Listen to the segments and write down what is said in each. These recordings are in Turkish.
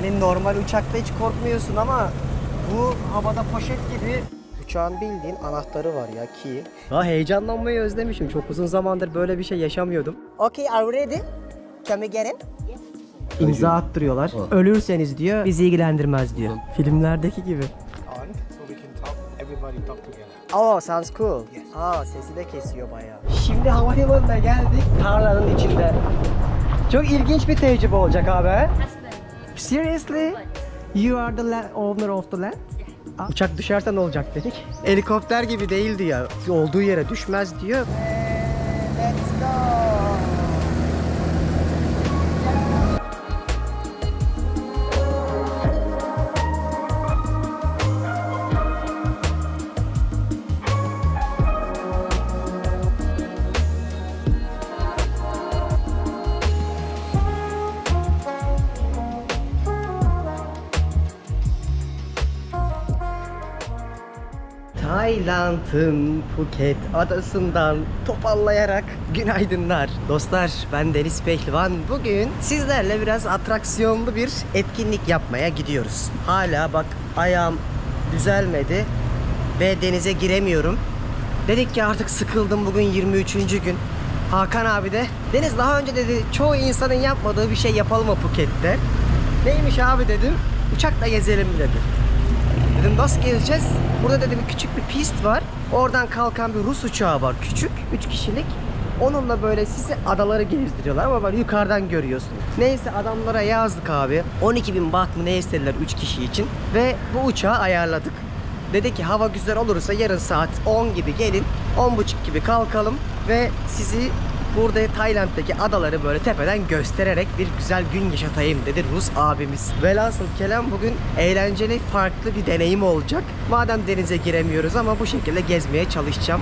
Hani normal uçakta hiç korkmuyorsun ama bu havada poşet gibi. Uçağın bildiğin anahtarı var ya, ki. Ha, heyecanlanmayı özlemişim. Çok uzun zamandır böyle bir şey yaşamıyordum. Okay, are you ready? Can we get in? İmza attırıyorlar. Ölürseniz diyor, bizi ilgilendirmez diyor. Filmlerdeki gibi. Oh, sounds cool. Aa, sesi de kesiyor bayağı. Şimdi havalimanına geldik. Tarlanın içinde. Çok ilginç bir tecrübe olacak abi. Seriously? You are the owner of the land? Uçak düşerse ne olacak dedik. Helikopter gibi değil diyor. Olduğu yere düşmez diyor. Let's go. Tayland'ın Phuket adasından topallayarak günaydınlar. Dostlar, ben Deniz Pehlivan. Bugün sizlerle biraz atraksiyonlu bir etkinlik yapmaya gidiyoruz. Hala bak ayağım düzelmedi ve denize giremiyorum. Dedik ki artık sıkıldım, bugün 23. gün. Hakan abi de, Deniz daha önce dedi çoğu insanın yapmadığı bir şey yapalım mı Phuket'te? Neymiş abi dedim, uçakla gezelim dedi. Dedim nasıl gezeceğiz? Burada dedim küçük bir pist var. Oradan kalkan bir Rus uçağı var, küçük, 3 kişilik. Onunla böyle sizi adaları gezdiriyorlar ama böyle yukarıdan görüyorsunuz. Neyse adamlara yazdık abi. 12.000 baht mı ne istediler 3 kişi için. Ve bu uçağı ayarladık. Dedi ki hava güzel olursa yarın saat 10 gibi gelin. 10.30 gibi kalkalım ve sizi burada Tayland'daki adaları böyle tepeden göstererek bir güzel gün yaşatayım dedi Rus abimiz. Velhasıl kelam bugün eğlenceli, farklı bir deneyim olacak. Madem denize giremiyoruz ama bu şekilde gezmeye çalışacağım.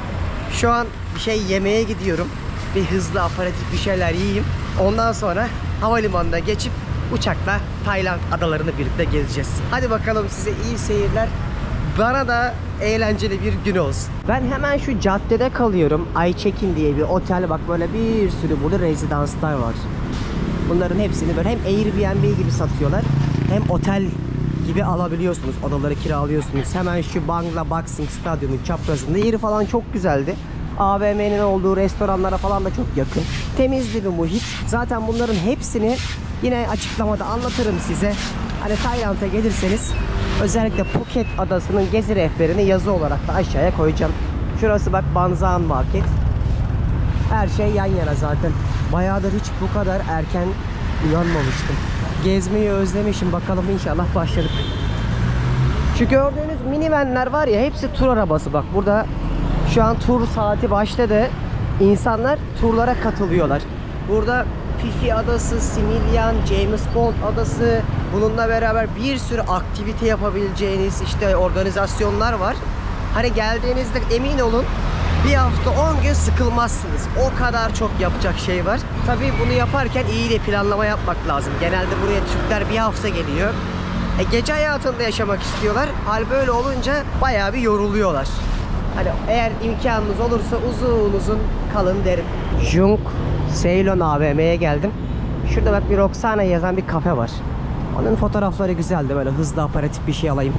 Şu an bir şey yemeye gidiyorum. Bir hızlı aperatif bir şeyler yiyeyim. Ondan sonra havalimanına geçip uçakla Tayland adalarını birlikte gezeceğiz. Hadi bakalım, size iyi seyirler. Bana da eğlenceli bir gün olsun. Ben hemen şu caddede kalıyorum. iCheck-in diye bir otel. Bak böyle bir sürü burada rezidanslar var. Bunların hepsini böyle hem Airbnb gibi satıyorlar, hem otel gibi alabiliyorsunuz. Odaları kiralıyorsunuz. Hemen şu Bangla Boxing Stadyumun çaprazında. Yeri falan çok güzeldi. AVM'nin olduğu restoranlara falan da çok yakın. Temizdi bir muhit. Zaten bunların hepsini yine açıklamada anlatırım size. Hani Tayland'a gelirseniz özellikle Phuket adasının gezi rehberini yazı olarak da aşağıya koyacağım. Şurası bak Banzan Market. Her şey yan yana zaten. Bayağıdır hiç bu kadar erken uyanmamıştım. Gezmeyi özlemişim. Bakalım inşallah başladık. Şu gördüğünüz minivanler var ya, hepsi tur arabası. Bak burada şu an tur saati başladı. İnsanlar turlara katılıyorlar. Burada Phi Adası, Similyan, James Bond Adası, bununla beraber bir sürü aktivite yapabileceğiniz işte organizasyonlar var. Hani geldiğinizde emin olun bir hafta 10 gün sıkılmazsınız. O kadar çok yapacak şey var. Tabii bunu yaparken iyi de planlama yapmak lazım. Genelde buraya Türkler bir hafta geliyor. Gece hayatında yaşamak istiyorlar. Hal böyle olunca bayağı bir yoruluyorlar. Hani eğer imkanınız olursa uzun uzun kalın derim. Jung Ceylon AVM'ye geldim. Şurada bak bir Roxana yazan bir kafe var. Onun fotoğrafları güzeldi. Böyle hızlı aparatif bir şey alayım.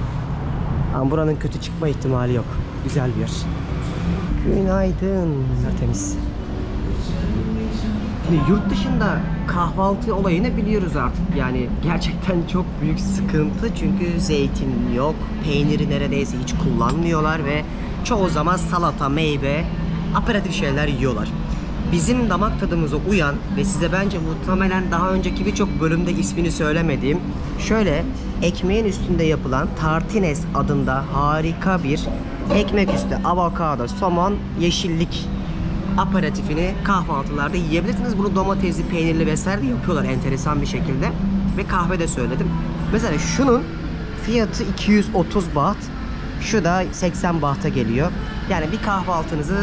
Ama buranın kötü çıkma ihtimali yok. Güzel bir yer. Günaydın. Temiz. Şimdi yurt dışında kahvaltı olayını biliyoruz artık. Yani gerçekten çok büyük sıkıntı. Çünkü zeytin yok. Peyniri neredeyse hiç kullanmıyorlar ve çoğu zaman salata, meyve, aperatif şeyler yiyorlar. Bizim damak tadımıza uyan ve size bence muhtemelen daha önceki birçok bölümde ismini söylemediğim şöyle ekmeğin üstünde yapılan tartines adında harika bir ekmek üstü avokado, somon, yeşillik aperatifini kahvaltılarda yiyebilirsiniz. Bunu domatesli, peynirli vesaire de yapıyorlar enteresan bir şekilde. Ve kahve de söyledim. Mesela şunun fiyatı 230 baht. Şu da 80 bahta geliyor. Yani bir kahvaltınızı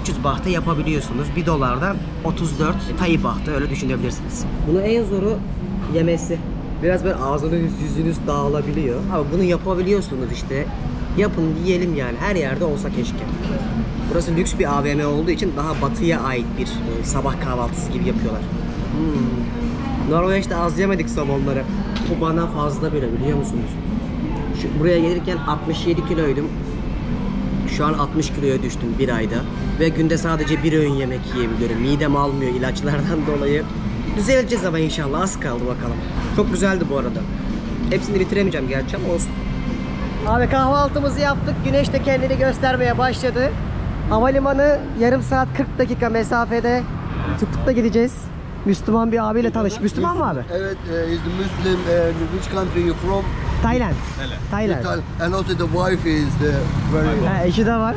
300 bahta yapabiliyorsunuz. 1 dolardan 34 Tay bahta, öyle düşünebilirsiniz. Bunu en zoru yemesi. Biraz böyle ağzınız yüzünüz dağılabiliyor. Ama bunu yapabiliyorsunuz işte. Yapın yiyelim yani. Her yerde olsa keşke. Burası lüks bir AVM olduğu için daha batıya ait bir sabah kahvaltısı gibi yapıyorlar. Norveç'te az yemedik somonları. Bu bana fazla bile, biliyor musunuz? Buraya gelirken 67 kiloydum. Şu an 60 kiloya düştüm bir ayda. Ve günde sadece bir öğün yemek yiyebiliyorum. Midem almıyor ilaçlardan dolayı. Düzeleceğiz ama inşallah, az kaldı bakalım. Çok güzeldi bu arada. Hepsini bitiremeyeceğim gerçi ama olsun. Abi kahvaltımızı yaptık. Güneş de kendini göstermeye başladı. Havalimanı yarım saat 40 dakika mesafede. Tuk-tuk'ta gideceğiz. Müslüman bir abiyle tanış. Müslüman mı abi? Evet, he's the Muslim. Which country you from? Thailand. Thailand. And also the wife is the very... Eşi de var.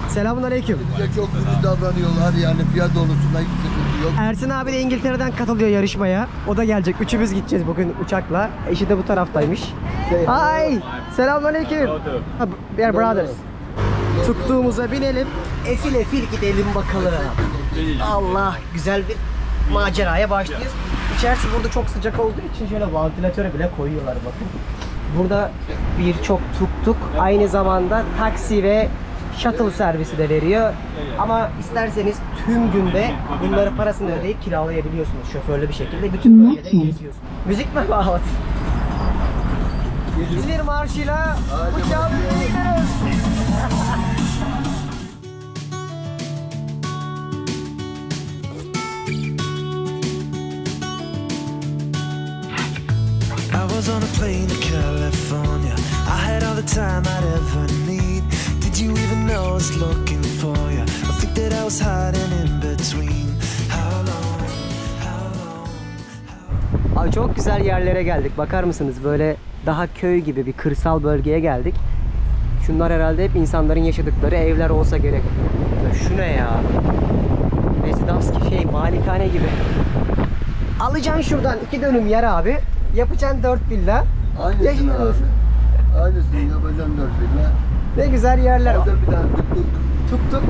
Selamünaleyküm. Bize çok dürüst davranıyorlar, yani fiyat konusunda hiç sıkıntı yok. Ersin abi de İngiltere'den katılıyor yarışmaya. O da gelecek. Üçümüz gideceğiz bugün uçakla. Eşi de bu taraftaymış. Hi. Selamünaleyküm. We are brothers. Tuttuğumuza binelim. Efil efil gidelim bakalım. Allah, güzel bir maceraya başlıyoruz. İçerisi burada çok sıcak olduğu için şöyle vantilatöre bile koyuyorlar bakın. Burada birçok tuk-tuk, aynı zamanda taksi ve shuttle servisi de veriyor. Ama isterseniz tüm günde bunları parasını ödeyip kiralayabiliyorsunuz şoförlü bir şekilde. Bütün bölgede geziyorsunuz. Müzik mi bağlı? İzmir marşıyla uçağa gidiyoruz. I was on a plane to California. I had all the time I'd ever need. Did you even know I was looking for you? I think that I was hiding in between. How long? Abi çok güzel yerlere geldik. Bakar mısınız? Böyle daha köy gibi bir kırsal bölgeye geldik. Şunlar herhalde hep insanların yaşadıkları evler olsa gerek. Ya şu ne ya? Rezidans malikane gibi. Alacaksın şuradan 2 dönüm yer abi. Yapacaksın 4 villa. Aynısını abi. Aynısını yapacaksın 4 villa. Ne güzel yerler. Orada bir tane tuk-tuk. Tuk-tuk.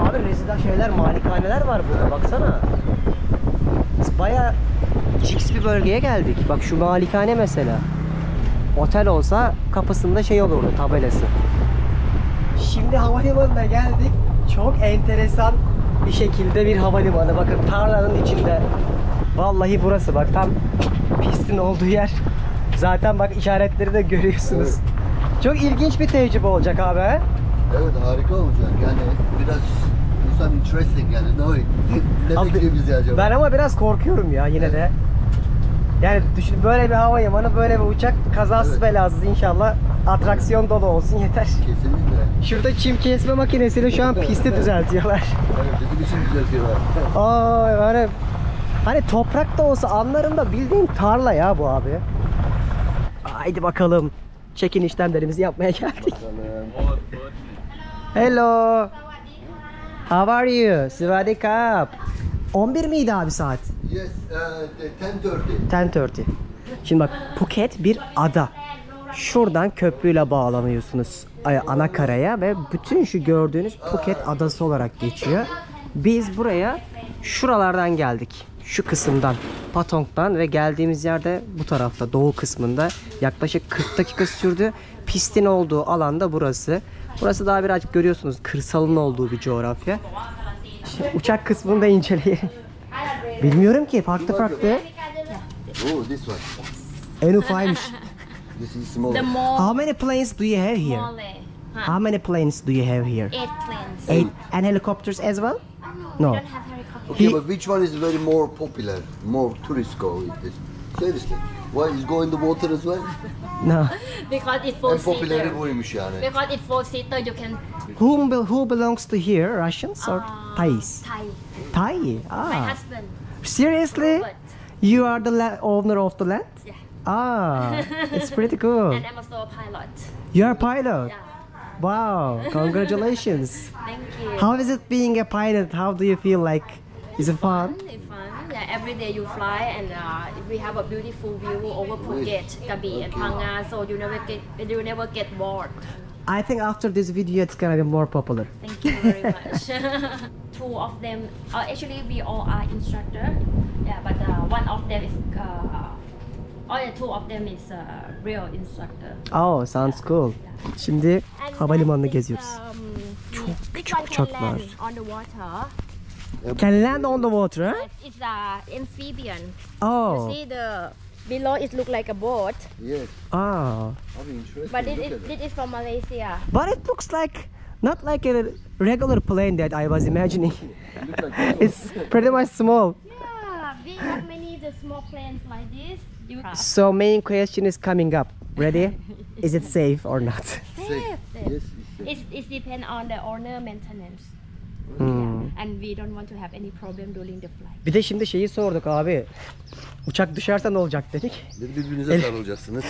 Abi rezidans malikaneler var burada. Baksana. Biz bayağı cix bir bölgeye geldik. Bak şu malikane mesela. Otel olsa kapısında şey olurdu, tabelası. Şimdi havalimanına geldik. Çok enteresan bir şekilde bir havalimanı. Bakın tarlanın içinde. Vallahi burası bak, tam pistin olduğu yer. Zaten bak işaretleri de görüyorsunuz. Evet. Çok ilginç bir tecrübe olacak abi. He? Evet, harika olacak. Yani biraz insan interesting yani. Ne bekliyor bizi acaba? Ben ama biraz korkuyorum ya yine de. Yani düşün, böyle bir havalimanı, böyle bir uçak kazasız belasız inşallah atraksiyon dolu olsun yeter. Kesinlikle. Şurada çim kesme makinesiyle şu an pisti düzeltiyorlar. Evet, bizim için düzeltiyorlar. Aa, hani toprak da olsa anlarım da, bildiğin tarla ya bu abi. Haydi bakalım. Check-in işlemlerimizi yapmaya geldik. Hello. How are you? Swadikap. 11 miydi abi saat? Yes, 10:30. 10:30. Şimdi bak, Phuket bir ada. Şuradan köprüyle bağlanıyorsunuz ana karaya ve bütün şu gördüğünüz Phuket adası olarak geçiyor. Biz buraya şuralardan geldik. Şu kısımdan, Patong'dan ve geldiğimiz yerde bu tarafta, doğu kısmında yaklaşık 40 dakika sürdü. Pistin olduğu alanda burası. Burası daha birazcık görüyorsunuz kırsalın olduğu bir coğrafya. Şimdi uçak kısmını da inceleyelim. Bilmiyorum ki, farklı. Oh, this one. En ufaymış. This is small. The more How many planes do you have here? smaller. How many planes do you have here? 8 planes. 8 and helicopters as well? We No. don't have helicopters. Okay, but which one is very more popular? More tourists go with this. Seriously. Why is go in the water as well? No. Because it's En four popüleri seater. buymuş yani. Because it's four seater, you can. Who belongs to here? Russians or Thais? Thai. Thai. My Ah. husband. Seriously? Robert. You are the owner of the land? Yeah. Ah, it's pretty cool. And I'm also a pilot. You are a pilot. Yeah. Wow, congratulations. Thank you. How is it being a pilot? How do you feel like? Is it fun? It's fun. Yeah, every day you fly, and we have a beautiful view over Phuket, Krabi, and Phang Nga. So you never get bored. I think after this video it's gonna be more popular. Thank you very much. Two of them, actually we all are instructor. Yeah, but one of them is, two of them is real instructor. Oh, sounds cool. Şimdi And havalimanını this, geziyoruz. This küçük one can uçaklar. land on the water. Can land on the water? It's amphibian. Oh. You see the Below it look like a boat, Yes. Ah. Abi interesting. but Look at this is from Malaysia. But it looks like not like a regular plane that I was imagining. It looks like It's pretty much small. Yeah, we have many the small planes like this. So main question is coming up. Ready? Is it safe or not? Safe. Yes, it's safe. It depends on the owner maintenance. Hmm. Yeah. And we don't want to have any problem during the flight. Bir de şimdi şeyi sorduk abi. Uçak düşerse ne olacak dedik. Birbirinize sarılacaksınız.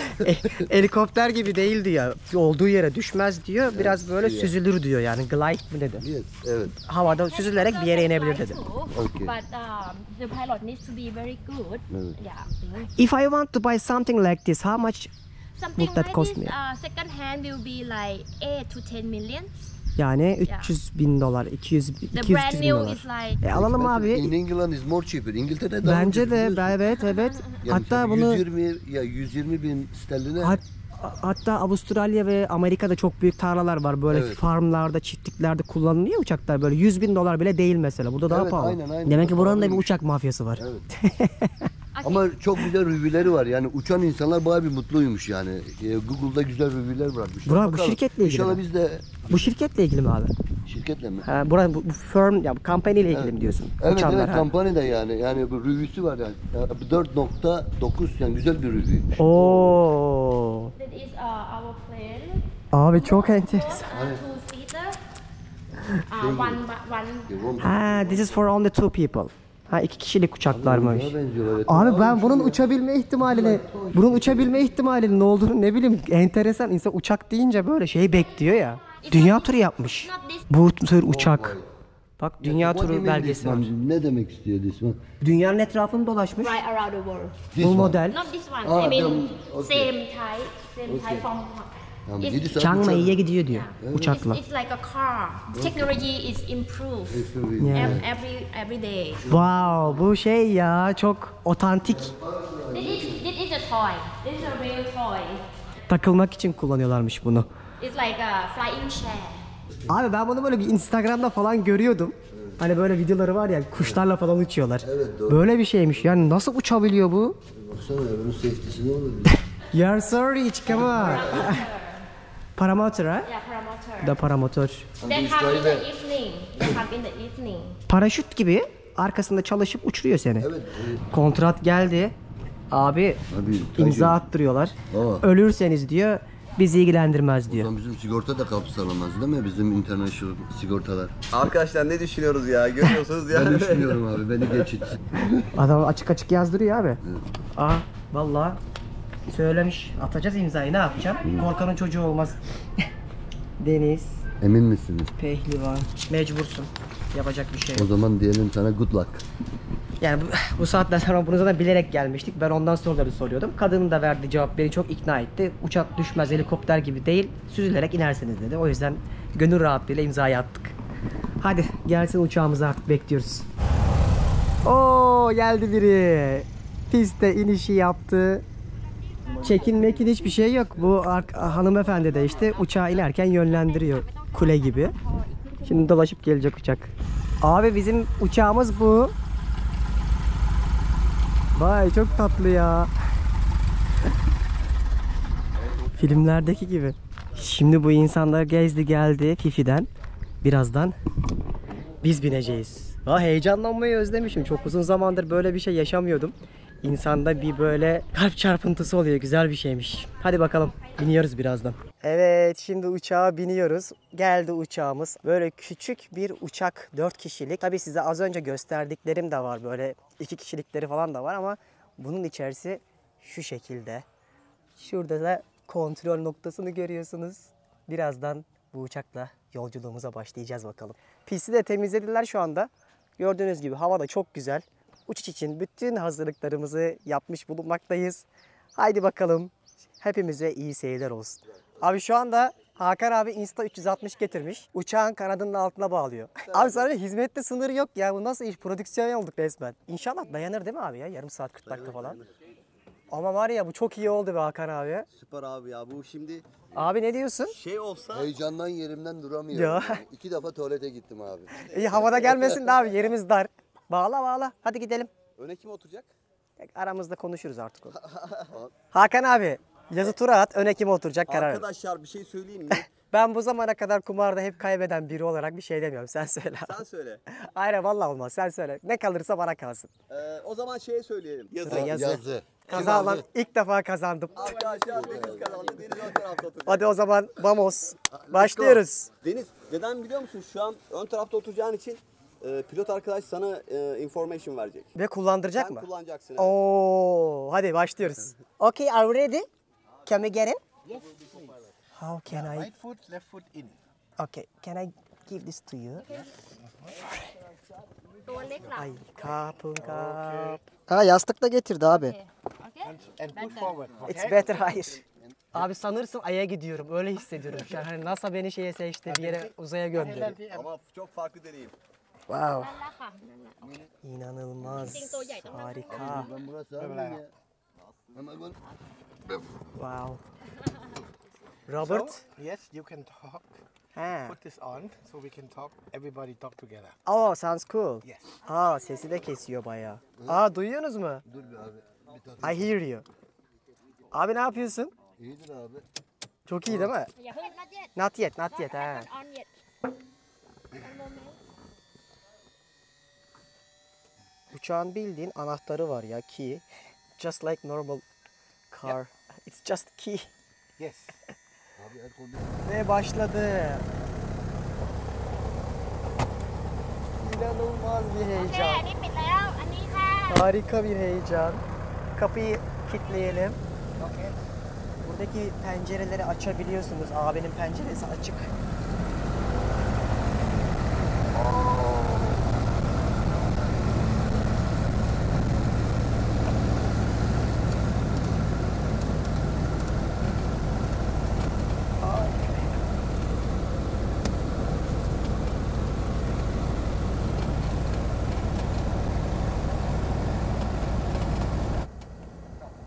Helikopter gibi değil diyor. Olduğu yere düşmez diyor. Biraz böyle süzülür diyor yani. Glide mi dedi? Yes, evet. Havada süzülerek bir yere inebilir dedi. Okay. But the pilot needs to be very good. Evet. Yeah. If I want to buy something like this, how much? Something Would that like cost this, me? second hand will be like 8 to 10 million. Yani 300 bin dolar, 200 The 200 brand bin new dolar. is like Alalım In abi. England is more cheaper. İngiltere'de daha Bence ucuz de biliyorsun. evet. Yani Hatta mesela bunu 120 bin sterline. hatta Avustralya ve Amerika'da çok büyük tarlalar var. Böyle Evet. farmlarda, çiftliklerde kullanılıyor uçaklar. Böyle 100 bin dolar bile değil mesela. Burada daha Evet, pahalı. aynen. Demek ki buranın da bir Pahalıymış. uçak mafyası var. Evet. Ama çok güzel review'leri var. Yani uçan insanlar bayağı bir mutluymuş yani. Google'da güzel review'ler bırakmışlar. Burak, bu Bakalım. şirketle ilgili İnşallah mi? biz de Bu şirketle ilgili mi abi? şirketle mi? Ha, bu firm, ya bu company ile ilgili mi diyorsun? Evet Uçanlar, evet ha. kampanyada yani. Yani bu review'su var yani. 4.9 yani güzel bir review. Oo. that is our plane. Abi çok enteresan. Two seater. One. Ha, this is for only two people. Ha, 2 kişilik uçaklarmış. Buna benziyorlar. Evet. Abi ben bunun uçabilme ihtimalinin ne olduğunu ne bileyim, enteresan. İnsan uçak deyince böyle şey bekliyor ya. Dünya turu yapmış. Not this. Bu tür uçak. Bak dünya What do you turu mean belgesi this var. one? Ne demek istiyor this one? Dünyanın etrafını dolaşmış. Right around the world. This Bu one. model Not this one. Ah, I mean, okay. same type from. Tamam, It's- 7 saat Chiang Mai'ye uçak. gidiyor diyor uçakla. It's like a car. Technology is improved Yeah. every day. Wow, bu şey ya çok otantik, This is a toy. This is a real toy. takılmak için kullanıyorlarmış bunu. It's like a flying chair. Abi ben bunu böyle bir Instagram'da falan görüyordum. Hani böyle videoları var ya, kuşlarla falan uçuyorlar. Evet, doğru. Böyle bir şeymiş. Yani nasıl uçabiliyor bu? Baksana ya bunun safety'si ne olur? You're so rich, come on. Paramotor ha? Yeah, paramotor. Da paramotor. They come in the evening. They come in the evening. Paraşüt gibi arkasında çalışıp uçuruyor seni. Evet. Kontrat geldi. Abi Abi, imza attırıyorlar. Aa. Ölürseniz diyor bizi ilgilendirmez diyor. Lan bizim sigorta da kapsamaz değil mi? Bizim international sigortalar. Arkadaşlar ne düşünüyoruz ya? Görüyorsunuz Ben yani. düşünmüyorum abi. Beni geçit. Adam açık açık yazdırıyor abi. Aa vallahi söylemiş. Atacağız imzayı, ne yapacağım? Korkanın çocuğu olmaz. Deniz, Emin misiniz? pehlivan. Mecbursun. Yapacak bir şey O yok. zaman diyelim sana good luck. Yani bu saatten sonra bunu zaten bilerek gelmiştik. Ben ondan soruları soruyordum. Kadının da verdiği cevap beni çok ikna etti. Uçak düşmez, helikopter gibi değil. Süzülerek inersiniz dedi. O yüzden gönül rahatlığıyla imzayı attık. Hadi gelsin uçağımıza, artık bekliyoruz. Oo geldi biri. Piste inişi yaptı. Çekinmekin hiçbir şey yok. Bu hanımefendi de işte uçağa inerken yönlendiriyor kule gibi. Şimdi dolaşıp gelecek uçak. Abi bizim uçağımız bu. Vay çok tatlı ya. Filmlerdeki gibi. Şimdi bu insanlar gezdi geldi Fifi'den. Birazdan biz bineceğiz. Heyecanlanmayı özlemişim. Çok uzun zamandır böyle bir şey yaşamıyordum. İnsanda bir böyle kalp çarpıntısı oluyor. Güzel bir şeymiş. Hadi bakalım. Biniyoruz birazdan. Evet, şimdi uçağa biniyoruz. Geldi uçağımız. Böyle küçük bir uçak, 4 kişilik. Tabii size az önce gösterdiklerim de var. Böyle 2 kişilikleri falan da var ama bunun içerisi şu şekilde. Şurada da kontrol noktasını görüyorsunuz. Birazdan bu uçakla yolculuğumuza başlayacağız bakalım. Pisti de temizlediler şu anda. Gördüğünüz gibi hava da çok güzel. Uçuş için bütün hazırlıklarımızı yapmış bulunmaktayız. Haydi bakalım. Hepimize iyi seyirler olsun. Abi şu anda Hakan abi Insta 360 getirmiş. Uçağın kanadının altına bağlıyor. Abi sana hizmette sınırı yok ya. Bu nasıl iş? Prodüksiyon olduk resmen. İnşallah dayanır değil mi abi ya? Yarım saat 40 dakika falan. Ama var ya bu çok iyi oldu be Hakan abi. Süper abi ya, bu şimdi Abi ne diyorsun? şey olsa Heyecandan yerimden duramıyorum. Ya. Yani. 2 defa tuvalete gittim abi. İyi havada gelmesin de abi, yerimiz dar. Bağla bağla. Hadi gidelim. öne kim oturacak? Aramızda konuşuruz artık onu. Hakan abi yazı tura at. Öne kim oturacak karar ver. Arkadaşlar bir şey söyleyeyim mi? Ben bu zamana kadar kumarda hep kaybeden biri olarak bir şey demiyorum. Sen söyle. Sen söyle. Hayır vallahi olmaz. Sen söyle. Ne kalırsa bana kalsın. O zaman şeye söyleyelim. Yazı. Yazı. Kazanan ilk defa kazandım. Arkadaşlar Deniz kazandı. Deniz ön tarafta oturacak. Hadi o zaman vamos. Başlıyoruz. Deniz neden biliyor musun? Şu an ön tarafta oturacağın için pilot arkadaş sana information verecek. Ve kullandıracak Sen mı? kullanacaksın. Oo, hadi başlıyoruz. Okay, are you ready? Can we get in? Yes. How can I? Right foot, left foot in. Okay, can I give this to you? ตัวเล็กหลัง Ay, kapın kap. Ha yastık da getirdi abi. โอเค And push forward. It's Okay? better, hayır. Abi sanırsın Ay'a gidiyorum. Öyle hissediyorum şu an. Hani NASA beni şeye seçti, bir yere uzaya gönderiyor. Ama çok farklı deneyim. Wow. นั่นแหละค่ะนั่นแหละ İnanılmaz. Harika. Ben burası abi ya. Hemen ben... Wow. Robert. So, yes, you can talk. Ha. Put this on so we can talk. Everybody talk together. Oh, sounds cool. Yes. Aa, sesi de kesiyor bayağı. Aa, duyuyorsunuz mu? Dur bir abi. Bir takım. I hear you. Abi ne yapıyorsun? İyidir abi. Çok iyi değil mi? อย่าเพิ่งนัดเย็ด Not yet, not yet. อ Ha. อนเย็ดโมเมนต์ Uçağın bildiğin anahtarı var ya, key. Just like normal car. It's just key. Yes. Abi el kondisyon. Ve başladı. İnanılmaz bir โอเค heyecan. อันนี้ปิดแล้ว อันนี้ค่ะ Harika bir heyecan. Kapıyı kilitleyelim. Okay. Buradaki pencereleri açabiliyorsunuz. Abinin penceresi açık.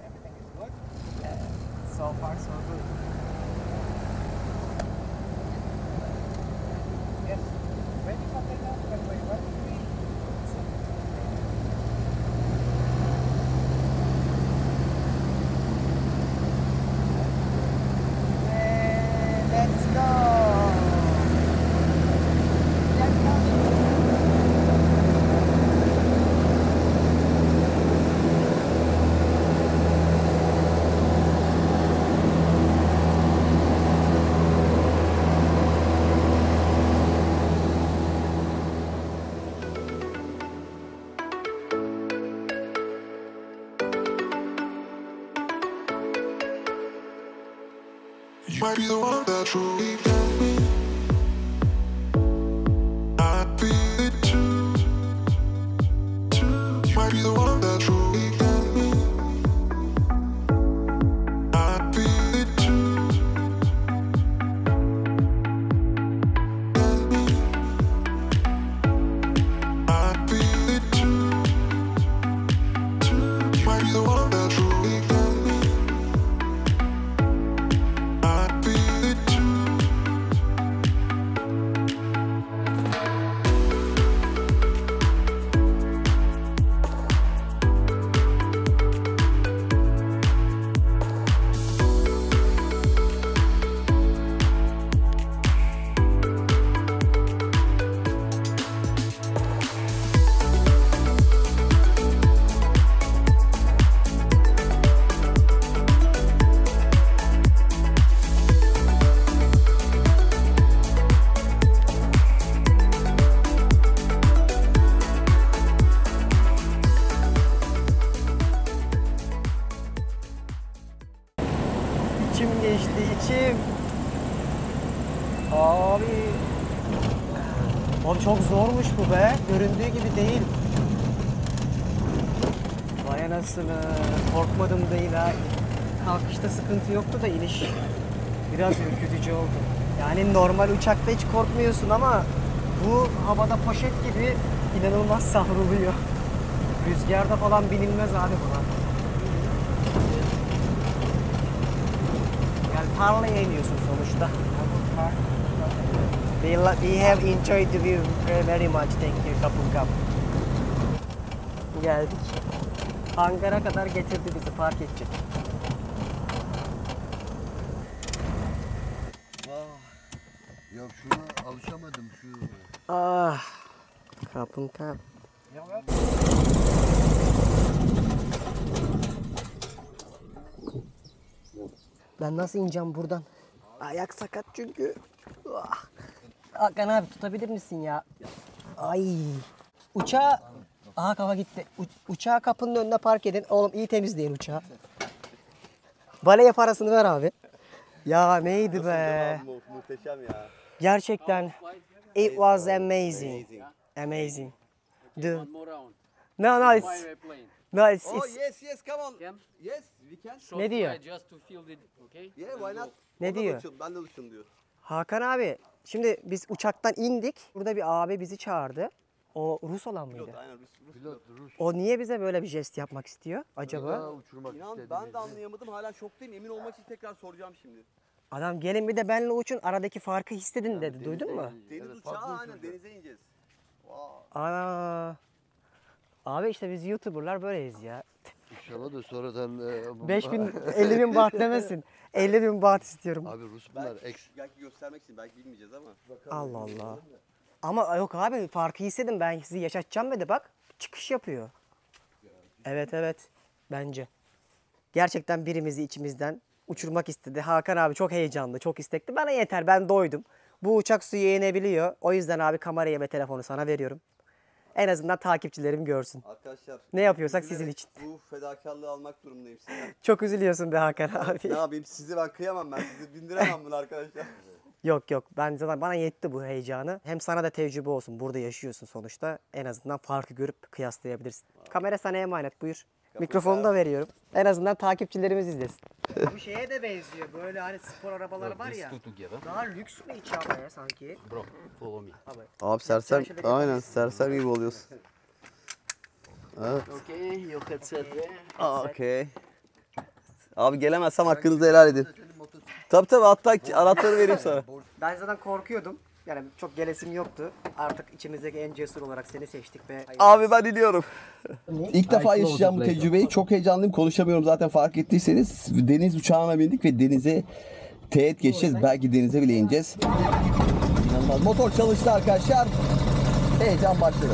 Everything is good. So far so good. Yes. Ready for takeoff? Runway 13. Let's go. You might be the one that truly got me. I feel it too. You might be the one that truly got me. I feel it too. I feel it too. You might be the one that truly got me. I feel it too. İçim geçti, içim. Abi. Abi çok zormuş bu be. Göründüğü gibi değil. Vay anasını. Korkmadım değil ha. Kalkışta sıkıntı yoktu da iniş biraz ürkütücü oldu. Yani normal uçakta hiç korkmuyorsun ama bu havada poşet gibi inanılmaz savruluyor. Rüzgarda falan binilmez abi buna. Yani tarlaya iniyorsun sonuçta. We have enjoyed the view very much. Thank you. Kapın kap. Geldik. Hangara kadar getirdi bizi, park edecek. Ya şuna alışamadım şu. Ah. Kapın kap. Ben nasıl ineceğim buradan? Ayak sakat çünkü. Ah. Hakan abi tutabilir misin ya? Ay. Uçağı... Aha kafa gitti. Uçağı kapının önüne park edin. Oğlum iyi temizleyin uçağı. Valeye parasını ver abi. Ya neydi be? Muhteşem ya. Gerçekten. It was amazing. Amazing. The... No, it's... No, it's... Yes, come on. Yes, we can. Ne diyor? Just to feel it, okay? Yeah, why not? Ne diyor? Ben de uçun diyor. Hakan abi, şimdi biz uçaktan indik. Burada bir abi bizi çağırdı. O Rus olan mıydı? Pilot, aynen Rus. O niye bize böyle bir jest yapmak istiyor acaba? Daha uçurmak İnan istedim. ben de anlayamadım. Hala şoktayım. Emin olmak için tekrar soracağım şimdi. Adam gelin bir de benle uçun, aradaki farkı hissedin dedi. Duydun mu? Deniz uçağı aynen denize ineceğiz. Ana. Abi işte biz YouTuber'lar böyleyiz ya. İnşallah da sonradan... 5000, 50.000 baht demesin. 50.000 baht istiyorum. Abi Rus bunlar. Belki göstermek için belki bilmeyeceğiz ama. Allah Allah. Ama yok abi, farkı hissedin, ben sizi yaşatacağım dedi bak. Çıkış yapıyor. Evet bence. Gerçekten birimizi içimizden uçurmak istedi. Hakan abi çok heyecanlı, çok istekli. Bana yeter, ben doydum. Bu uçak suya inebiliyor. O yüzden abi kamerayı ve telefonu sana veriyorum. En azından takipçilerim görsün. Arkadaşlar. Ne yapıyorsak sizin için. Bu fedakarlığı almak durumundayım sizden. Çok üzülüyorsun be Hakan abi. Ne yapayım sizi ben kıyamam, ben sizi bindiremem bunu arkadaşlar. Yok ben zaten, bana yetti bu heyecanı. Hem sana da tecrübe olsun. Burada yaşıyorsun sonuçta. En azından farkı görüp kıyaslayabilirsin. Kamera sana emanet, buyur. Mikrofonu da veriyorum. En azından takipçilerimiz izlesin. Bu şeye de benziyor. Böyle hani spor arabaları var ya. Daha lüks bir içi ama ya sanki. Bro, follow me. Abi sersem, aynen sersem gibi oluyorsun. Evet. Okay, your headset there. Okay. Abi gelemezsem hakkınızı helal edin. Tabii hatta anahtarı vereyim sana. Ben zaten korkuyordum. Yani çok gelesim yoktu. Artık içimizdeki en cesur olarak seni seçtik ve... Abi ben iniyorum. İlk defa yaşayacağım bu tecrübeyi. Çok heyecanlıyım. Konuşamıyorum zaten, fark ettiyseniz. Deniz uçağına bindik ve denize teğet geçeceğiz. Belki denize bile ineceğiz. İnanılmaz. Motor çalıştı arkadaşlar. Heyecan başladı.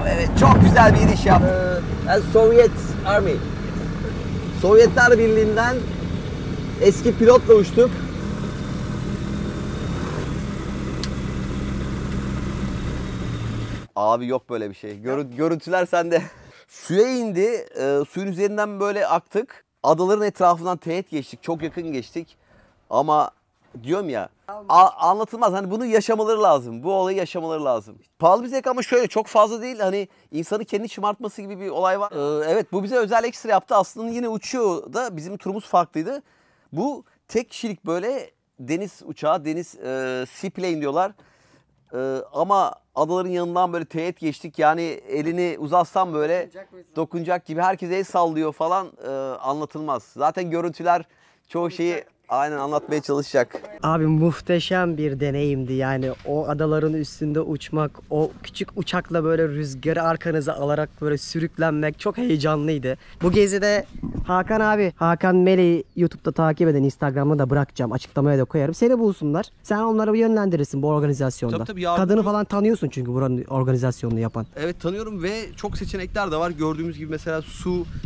Evet, çok güzel bir iniş yaptı. Sovyet Army. Sovyetler Birliği'nden eski pilotla uçtuk. Abi yok böyle bir şey. Görüntüler sende. Suya indi. Suyun üzerinden böyle aktık. Adaların etrafından teğet geçtik. Çok yakın geçtik. Ama diyorum ya, anlatılmaz. Hani bunu yaşamaları lazım. Bu olayı yaşamaları lazım. Pahalı bir zevk ama şöyle çok fazla değil. Hani insanı kendi şımartması gibi bir olay var. Evet, bu bize özel ekstra yaptı. Aslında yine uçuyor da bizim turumuz farklıydı. Bu tek kişilik böyle deniz uçağı, deniz seaplane diyorlar. Ama adaların yanından böyle teğet geçtik. Yani elini uzatsam böyle dokunacak gibi, herkes el sallıyor falan, anlatılmaz. Zaten görüntüler çoğu şeyi aynen anlatmaya çalışacak. Abi muhteşem bir deneyimdi yani, o adaların üstünde uçmak, o küçük uçakla böyle rüzgarı arkanıza alarak böyle sürüklenmek çok heyecanlıydı. Bu gezide Hakan abi, Hakan Meleği YouTube'da takip edin, Instagram'da da bırakacağım, açıklamaya da koyarım. Seni bulsunlar. Sen onları yönlendirirsin bu organizasyonda. Tabii, Kadını falan tanıyorsun çünkü buranın organizasyonunu yapan. Evet, tanıyorum ve çok seçenekler de var. Gördüğümüz gibi mesela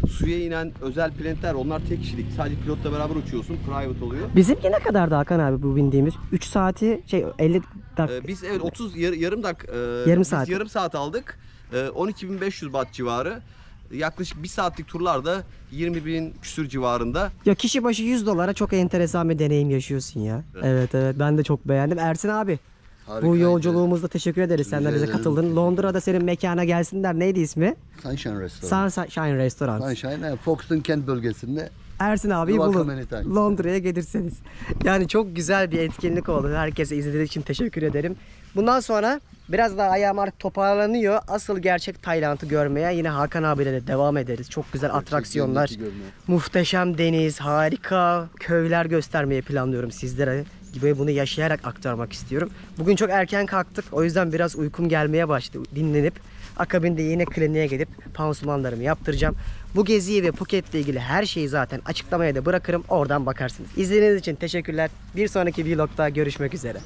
suya inen özel plantler, onlar tek kişilik. Sadece pilotla beraber uçuyorsun. Private oluyor. Bizimki ne kadardı Hakan abi bu bindiğimiz? 3 saati 50 dakika. Biz evet 30 yarım saat. yarım saat aldık. 12.500 baht civarı. Yaklaşık 1 saatlik turlarda 20.000 küsür civarında. Ya kişi başı $100'a çok enteresan bir deneyim yaşıyorsun ya. Evet ben de çok beğendim. Ersin abi, Harikaydı. bu yolculuğumuzda teşekkür ederiz. Sen de bize ederim. katıldın. Londra'da senin mekana gelsinler. Neydi ismi? Sunshine Restaurant. Sunshine Restaurant. Sunshine, Folkestone Kent bölgesinde. Ersin abi Welcome bulun. anytime. Londra'ya gelirseniz. Yani çok güzel bir etkinlik oldu. Herkese izlediğiniz için teşekkür ederim. Bundan sonra biraz daha ayağım artık toparlanıyor. Asıl gerçek Tayland'ı görmeye yine Hakan abiyle de devam ederiz. Çok güzel atraksiyonlar, muhteşem deniz, harika köyler göstermeyi planlıyorum sizlere. Gibi bunu yaşayarak aktarmak istiyorum. Bugün çok erken kalktık. O yüzden biraz uykum gelmeye başladı. Dinlenip akabinde yine kliniğe gidip pansumanlarımı yaptıracağım. Bu geziyi ve Phuket'le ilgili her şeyi zaten açıklamaya da bırakırım. Oradan bakarsınız. İzlediğiniz için teşekkürler. Bir sonraki vlogda görüşmek üzere.